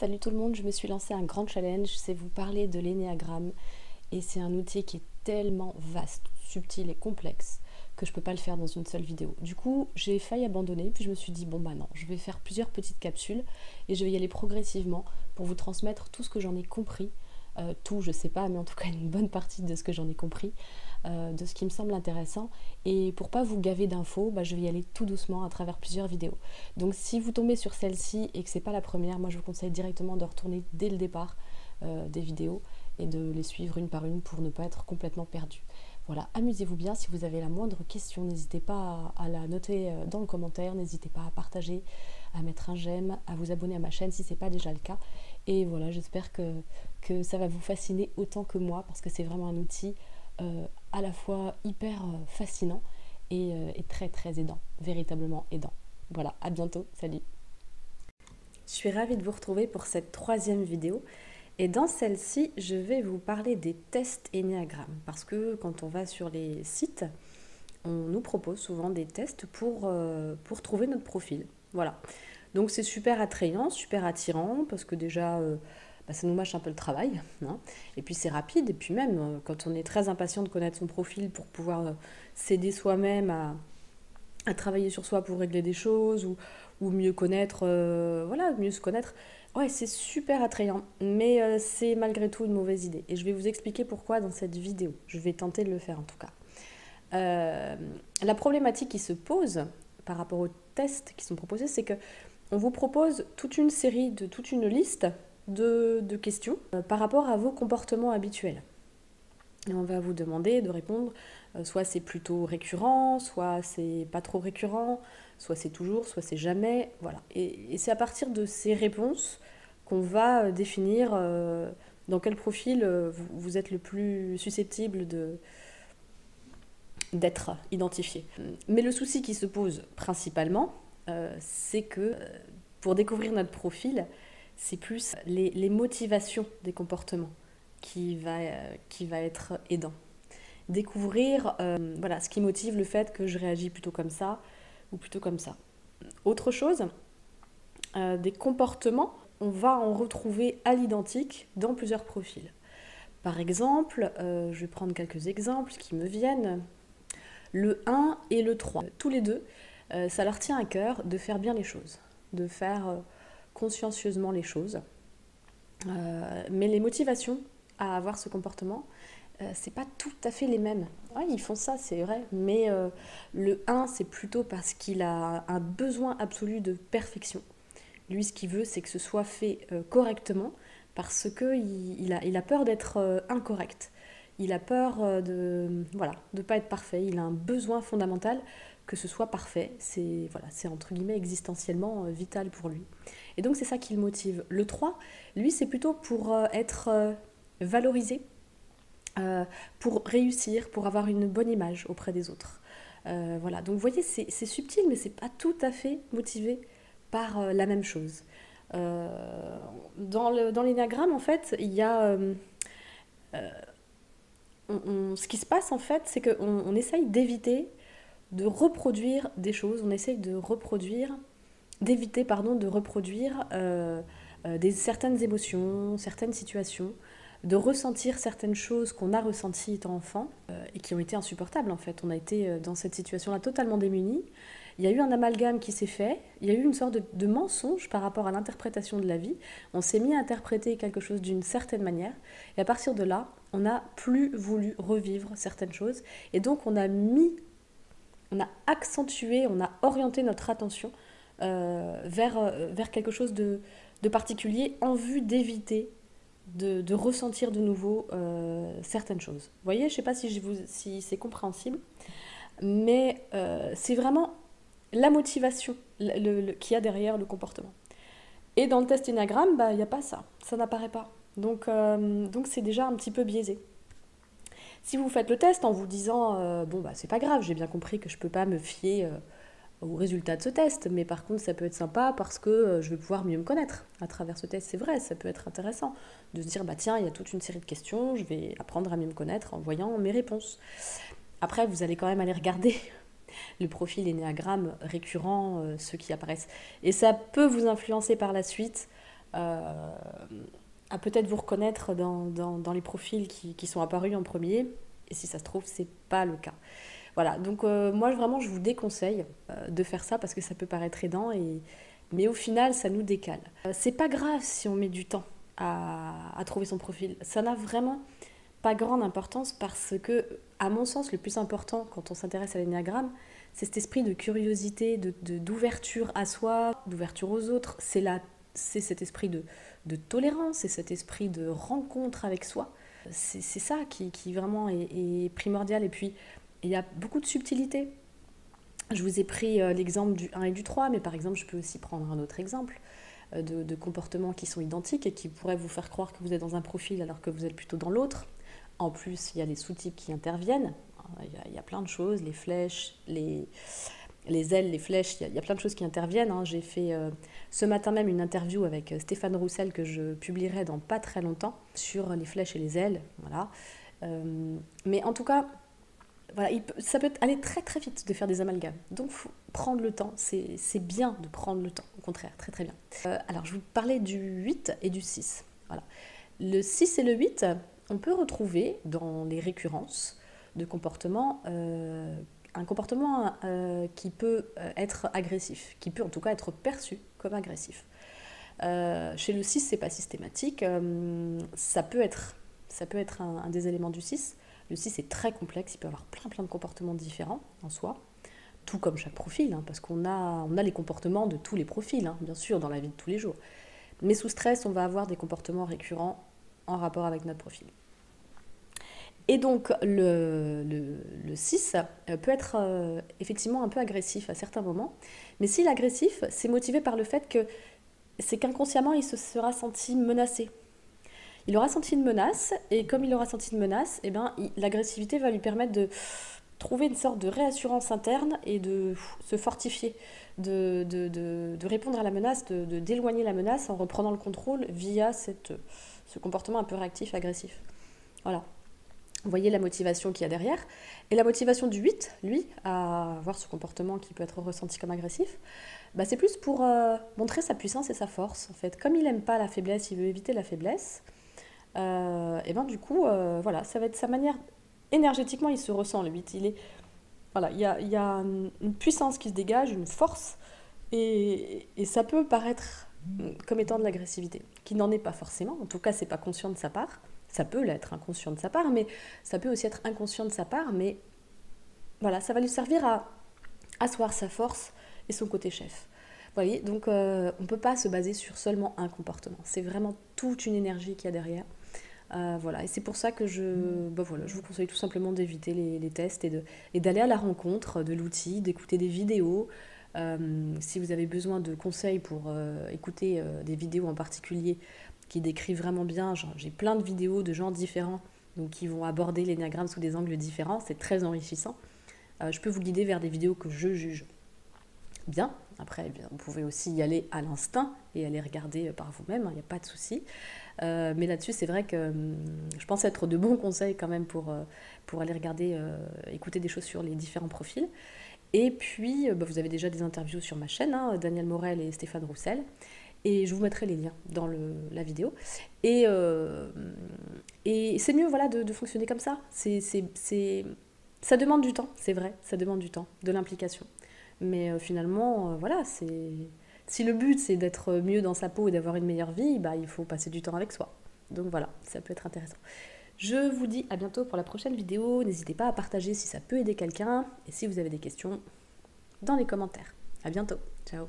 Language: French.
Salut tout le monde, je me suis lancé un grand challenge, c'est vous parler de l'énéagramme et c'est un outil qui est tellement vaste, subtil et complexe que je peux pas le faire dans une seule vidéo. Du coup, j'ai failli abandonner, puis je me suis dit bon bah non, je vais faire plusieurs petites capsules et je vais y aller progressivement pour vous transmettre tout ce que j'en ai compris. Tout, je sais pas, mais en tout cas une bonne partie de ce que j'en ai compris, de ce qui me semble intéressant. Et pour pas vous gaver d'infos, je vais y aller tout doucement à travers plusieurs vidéos. Donc si vous tombez sur celle-ci et que c'est pas la première, moi je vous conseille directement de retourner dès le départ des vidéos et de les suivre une par une pour ne pas être complètement perdu. Voilà, amusez-vous bien. Si vous avez la moindre question, n'hésitez pas à la noter dans le commentaire, n'hésitez pas à partager, à mettre un j'aime, à vous abonner à ma chaîne si ce n'est pas déjà le cas. Et voilà, j'espère que ça va vous fasciner autant que moi parce que c'est vraiment un outil à la fois hyper fascinant et très très aidant, véritablement aidant. Voilà, à bientôt, salut. Je suis ravie de vous retrouver pour cette troisième vidéo. Et dans celle-ci, je vais vous parler des tests Enneagram. Parce que quand on va sur les sites, on nous propose souvent des tests pour trouver notre profil. Voilà. Donc c'est super attrayant, super attirant, parce que déjà, ça nous mâche un peu le travail. Hein. Et puis c'est rapide. Et puis même, quand on est très impatient de connaître son profil pour pouvoir s'aider soi-même à travailler sur soi pour régler des choses ou mieux connaître, voilà, mieux se connaître. Ouais, c'est super attrayant, mais c'est malgré tout une mauvaise idée. Et je vais vous expliquer pourquoi dans cette vidéo. Je vais tenter de le faire en tout cas. La problématique qui se pose par rapport aux tests qui sont proposés, c'est que on vous propose toute une série, toute une liste de questions par rapport à vos comportements habituels. Et on va vous demander de répondre, soit c'est plutôt récurrent, soit c'est pas trop récurrent, soit c'est toujours, soit c'est jamais, voilà. Et c'est à partir de ces réponses qu'on va définir dans quel profil vous êtes le plus susceptible d'être identifié. Mais le souci qui se pose principalement, c'est que pour découvrir notre profil, c'est plus les motivations des comportements qui va être aidant. Découvrir voilà, ce qui motive le fait que je réagis plutôt comme ça ou plutôt comme ça. Autre chose, des comportements, on va en retrouver à l'identique dans plusieurs profils. Par exemple, je vais prendre quelques exemples qui me viennent. Le 1 et le 3, tous les deux, ça leur tient à cœur de faire bien les choses, de faire consciencieusement les choses. Mais les motivations à avoir ce comportement, c'est pas tout à fait les mêmes. Ouais, ils font ça, c'est vrai, mais le 1, c'est plutôt parce qu'il a un besoin absolu de perfection. Lui, ce qu'il veut, c'est que ce soit fait correctement, parce qu'il a peur d'être incorrect. Il a peur de pas être parfait. Il a un besoin fondamental que ce soit parfait. C'est entre guillemets existentiellement vital pour lui. Et donc c'est ça qui le motive. Le 3, lui, c'est plutôt pour être valorisé, pour réussir, pour avoir une bonne image auprès des autres. Voilà, donc vous voyez, c'est subtil, mais c'est pas tout à fait motivé par la même chose. Dans l'énéagramme, en fait, il y a... ce qui se passe, en fait, c'est qu'on essaye d'éviter de reproduire des choses, on essaye d'éviter de reproduire certaines émotions, certaines situations, de ressentir certaines choses qu'on a ressenties étant enfant et qui ont été insupportables en fait. On a été dans cette situation-là totalement démunis. Il y a eu un amalgame qui s'est fait, il y a eu une sorte de mensonge par rapport à l'interprétation de la vie. On s'est mis à interpréter quelque chose d'une certaine manière et à partir de là, on n'a plus voulu revivre certaines choses et donc on a accentué, on a orienté notre attention vers quelque chose de particulier en vue d'éviter de ressentir de nouveau certaines choses. Vous voyez, je ne sais pas si c'est compréhensible, mais c'est vraiment la motivation qu'il y a derrière le comportement. Et dans le test Enneagram, il n'y a pas ça, ça n'apparaît pas. Donc c'est déjà un petit peu biaisé. Si vous faites le test en vous disant c'est pas grave, j'ai bien compris que je peux pas me fier au résultat de ce test, mais par contre ça peut être sympa parce que je vais pouvoir mieux me connaître à travers ce test, c'est vrai, ça peut être intéressant de se dire tiens, il y a toute une série de questions, je vais apprendre à mieux me connaître en voyant mes réponses. Après vous allez quand même aller regarder le profil Enneagramme récurrent, ceux qui apparaissent, et ça peut vous influencer par la suite à peut-être vous reconnaître dans les profils qui sont apparus en premier. Et si ça se trouve, c'est pas le cas. Voilà, donc moi vraiment je vous déconseille de faire ça parce que ça peut paraître aidant, mais au final ça nous décale. C'est pas grave si on met du temps à trouver son profil. Ça n'a vraiment pas grande importance parce que, à mon sens, le plus important quand on s'intéresse à l'énéagramme, c'est cet esprit de curiosité, d'ouverture à soi, d'ouverture aux autres. C'est cet esprit de tolérance, c'est cet esprit de rencontre avec soi. C'est ça qui vraiment est primordial. Et puis, il y a beaucoup de subtilité. Je vous ai pris l'exemple du 1 et du 3, mais par exemple, je peux aussi prendre un autre exemple de comportements qui sont identiques et qui pourraient vous faire croire que vous êtes dans un profil alors que vous êtes plutôt dans l'autre. En plus, il y a les sous-types qui interviennent. Il y a plein de choses, les flèches, les ailes, les flèches, il y a plein de choses qui interviennent. J'ai fait ce matin même une interview avec Stéphane Roussel que je publierai dans pas très longtemps sur les flèches et les ailes. Voilà. Mais en tout cas, voilà, ça peut aller très très vite de faire des amalgames. Donc, il faut prendre le temps. C'est bien de prendre le temps, au contraire, très très bien. Alors, je vous parlais du 8 et du 6. Voilà. Le 6 et le 8, on peut retrouver dans les récurrences de comportements un comportement qui peut être agressif, qui peut en tout cas être perçu comme agressif. Chez le 6, c'est pas systématique. Ça peut être un des éléments du 6. Le 6 est très complexe, il peut avoir plein de comportements différents en soi, tout comme chaque profil, parce qu'on a les comportements de tous les profils, bien sûr, dans la vie de tous les jours. Mais sous stress, on va avoir des comportements récurrents en rapport avec notre profil. Et donc, le 6 peut être effectivement un peu agressif à certains moments, mais s'il est agressif, c'est motivé par le fait que c'est qu'inconsciemment, il se sera senti menacé. Il aura senti une menace, et comme il aura senti une menace, eh ben, l'agressivité va lui permettre de trouver une sorte de réassurance interne et de se fortifier, de répondre à la menace, d'éloigner la menace en reprenant le contrôle via ce comportement un peu réactif, agressif. Voilà. Vous voyez la motivation qu'il y a derrière. Et la motivation du 8, lui, à avoir ce comportement qui peut être ressenti comme agressif, c'est plus pour montrer sa puissance et sa force, en fait. Comme il n'aime pas la faiblesse, il veut éviter la faiblesse, et du coup, voilà, ça va être sa manière. Énergétiquement, il se ressent, le 8. Voilà, il y a une puissance qui se dégage, une force, et ça peut paraître comme étant de l'agressivité, qui n'en est pas forcément. En tout cas, c'est pas conscient de sa part. Ça peut l'être inconscient de sa part, mais ça peut aussi être inconscient de sa part, mais voilà, ça va lui servir à asseoir sa force et son côté chef. Vous voyez, donc on ne peut pas se baser sur seulement un comportement. C'est vraiment toute une énergie qu'il y a derrière. Voilà, et c'est pour ça que je vous conseille tout simplement d'éviter les tests et d'aller à la rencontre de l'outil, d'écouter des vidéos. Si vous avez besoin de conseils pour écouter des vidéos en particulier qui décrivent vraiment bien, j'ai plein de vidéos de gens différents donc qui vont aborder l'énéagramme sous des angles différents, c'est très enrichissant. Je peux vous guider vers des vidéos que je juge bien. Après, vous pouvez aussi y aller à l'instinct et aller regarder par vous-même, il n'y a pas de souci. Mais là-dessus, c'est vrai que je pense être de bons conseils quand même pour aller regarder, écouter des choses sur les différents profils. Et puis, vous avez déjà des interviews sur ma chaîne, Daniel Morel et Stéphane Roussel. Et je vous mettrai les liens dans la vidéo. Et c'est mieux voilà, de fonctionner comme ça. Ça demande du temps, c'est vrai, ça demande du temps, de l'implication. Mais finalement, voilà, si le but c'est d'être mieux dans sa peau et d'avoir une meilleure vie, il faut passer du temps avec soi. Donc voilà, ça peut être intéressant. Je vous dis à bientôt pour la prochaine vidéo. N'hésitez pas à partager si ça peut aider quelqu'un. Et si vous avez des questions, dans les commentaires. À bientôt. Ciao.